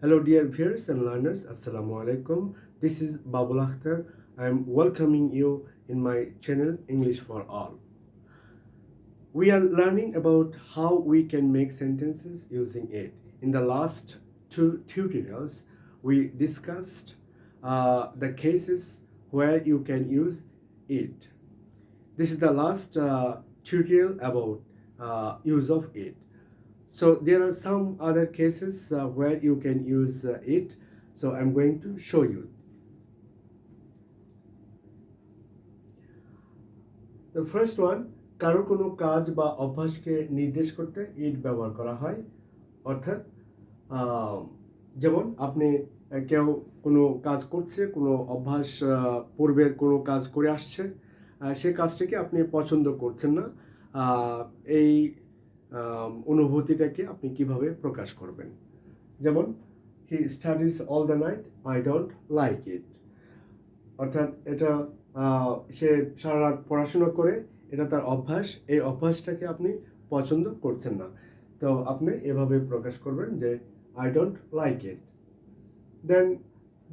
Hello, dear viewers and learners. Assalamu alaikum. This is Babul Akhtar. I am welcoming you in my channel English for All. We are learning about how we can make sentences using it. In the last two tutorials, we discussed the cases where you can use it. This is the last tutorial about use of it. So there are some other cases where you can use it. So I'm going to show you. The first one, কারো কোনো কাজ বা অভ্যাসকে নির্দেশ করতে ইট ব্যবহার করা হয়। অর্থাৎ যেমন আপনি কেউ কোনো কাজ করছে, কোনো অভ্যাস পূর্বের কোনো কাজ করে আসছে, সে কাজটিকে আপনি পছন্দ করছেন না, এই অনুভূতিটাকে আপনি কিভাবে প্রকাশ করবেন। যেমন he studies all the night, I don't like ইট। অর্থাৎ এটা সে সারা রাত পড়াশোনা করে, এটা তার অভ্যাস, এই অভ্যাসটাকে আপনি পছন্দ করছেন না। তো আপনি এভাবে প্রকাশ করবেন যে I don't like it. Then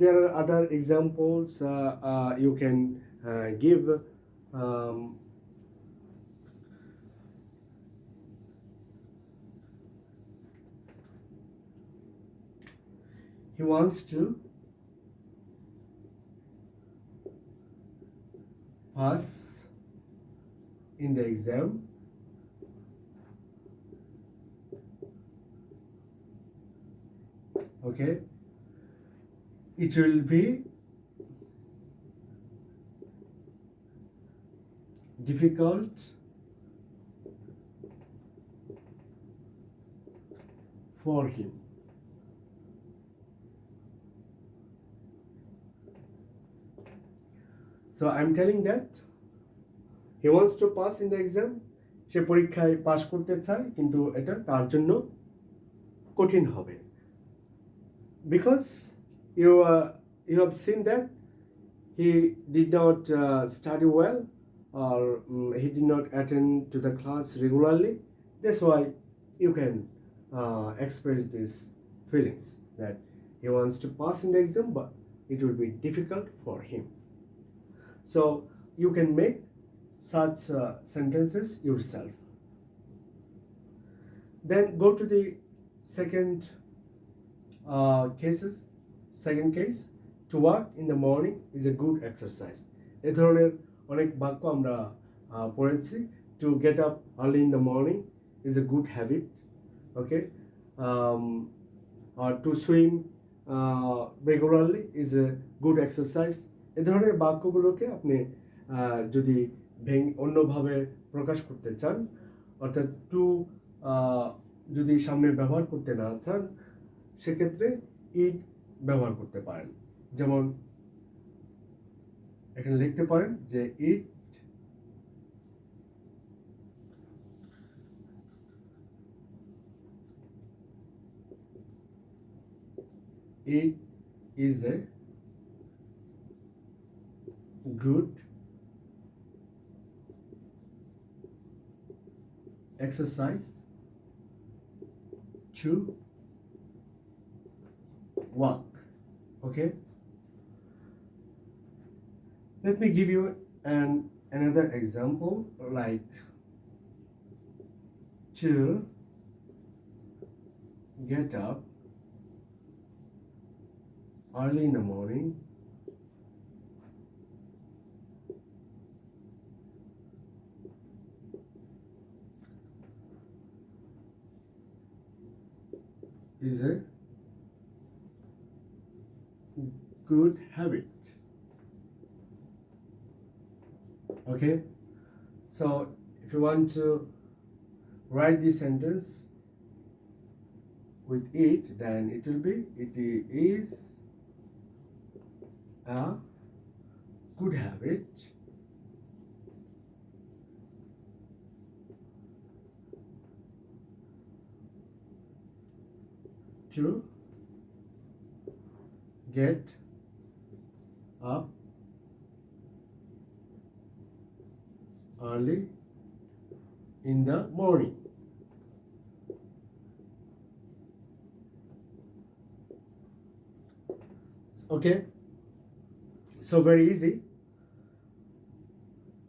there are other examples you can give. He wants to pass in the exam. Okay, it will be difficult for him. So I'm telling that he wants to pass in the exam. সে পরীক্ষায় পাশ করতে চায়, কিন্তু এটা তার জন্য কঠিন হবে। Because you have seen that he did not study well, or he did not attend to the class regularly. That's why you can express these feelings that he wants to pass in the exam, but it will be difficult for him. So you can make such sentences yourself. Then go to the second cases. Second case, to work in the morning is a good exercise. এ ধরনের অনেক বাক্য আমরা পড়েছি। To get up early in the morning is a good habit. Okay, or to swim regularly is a good exercise. এ ধরনের বাক্যগুলোকে আপনি যদি অন্যভাবে প্রকাশ করতে চান, অর্থাৎ টু যদি সামনে ব্যবহার করতে না চান, সেক্ষেত্রে ইট ব্যবহার করতে পারেন। যেমন এখানে লিখতে পারেন যে ইট is a good exercise to walk. Okay, let me give you another example, like to get up early in the morning is a good habit. Okay, so if you want to write this sentence with it, then it will be, it is a good habit to get up early in the morning. Okay, so very easy.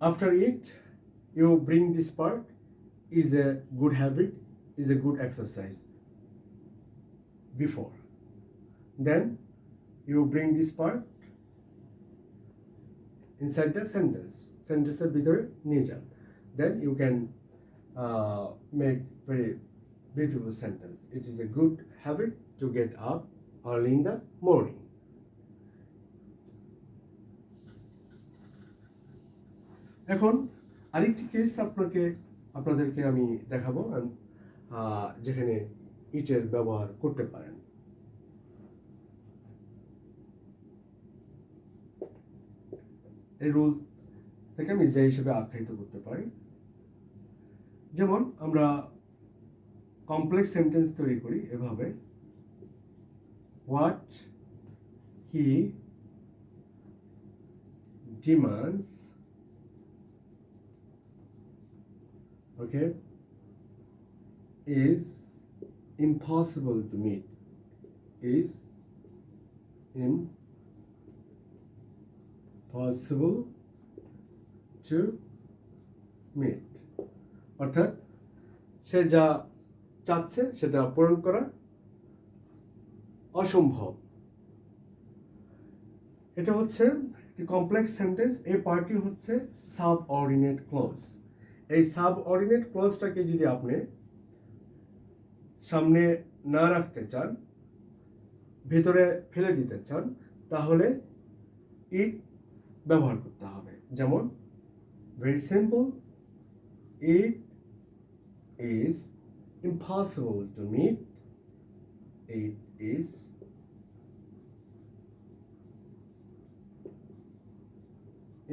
After it, you bring this part is a good habit, is a good exercise. Before, then you bring this part inside the sentenceের ভিতরে নিয়ে যান, then you can make very beautiful sentence. It is a good habit to get up early in the morning. এখন আরেকটি case আপনাদেরকে আমি দেখাবো যেখানে ইটের ব্যবহার করতে পারেন। এই রুলস থেকে আমি যে হিসেবে আখ্যায়িত করতে পারি, যেমন আমরা কমপ্লেক্স সেন্টেন্স তৈরি করি এভাবে, what he demands, okay, is impossible to meet, is impossible to meet, অর্থাৎ সে যা চাচ্ছে সেটা পূরণ করা অসম্ভব। এটা হচ্ছে কমপ্লেক্স সেন্টেন্স। এই পার্টটি হচ্ছে সাবঅর্ডিনেট ক্লজ। এই সাবঅর্ডিনেট ক্লজটাকে যদি আপনি সামনে না রাখতে চান, ভেতরে ফেলে দিতে চান, তাহলে ইট ব্যবহার করতে হবে। যেমন very simple, it is impossible to meet, it is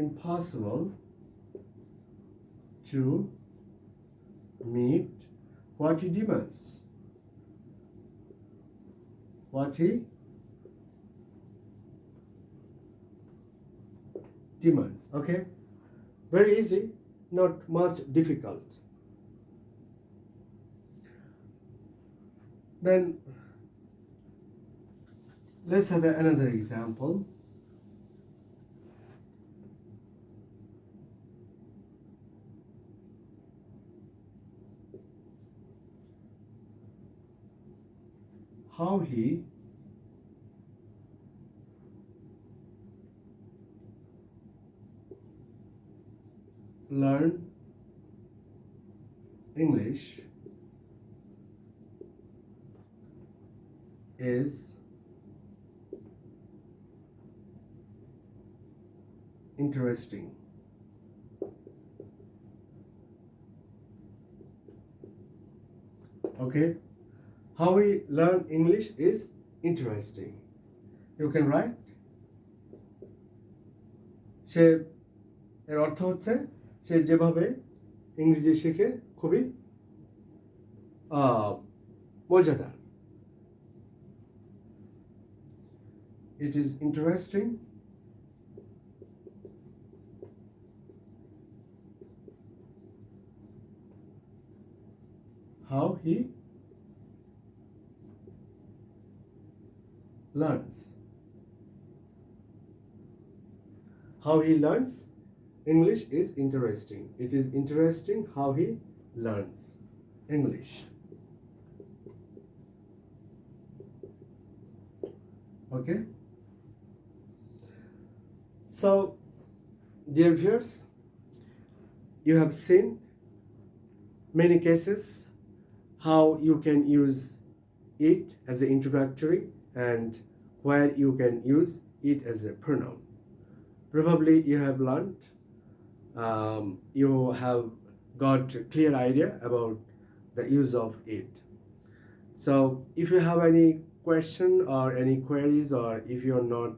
impossible to meet what he demands. What he demands. Okay? Very easy, not much difficult. Then let's have another example. How he learned English is interesting. Okay? How we learn English is interesting. You can write. সে এর অর্থ হচ্ছে সে যেভাবে ইংরেজি শেখে খুবই মজাদার। It is interesting how he learns. How he learns English is interesting. It is interesting how he learns English. Okay? So, dear viewers, you have seen many cases how you can use it as an introductory and where you can use it as a pronoun. Probably you have learned, you have got a clear idea about the use of it. So if you have any question or any queries, or if you're not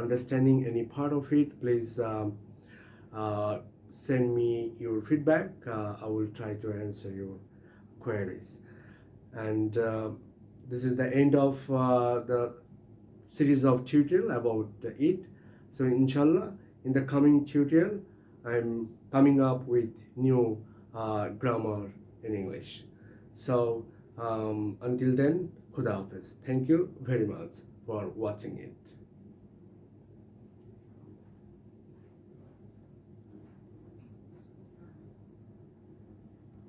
understanding any part of it, please send me your feedback. I will try to answer your queries. And this is the end of the series of tutorial about it. So inshallah, in the coming tutorial, I'm coming up with new grammar in English. So until then, Khuda Hafiz. Thank you very much for watching it.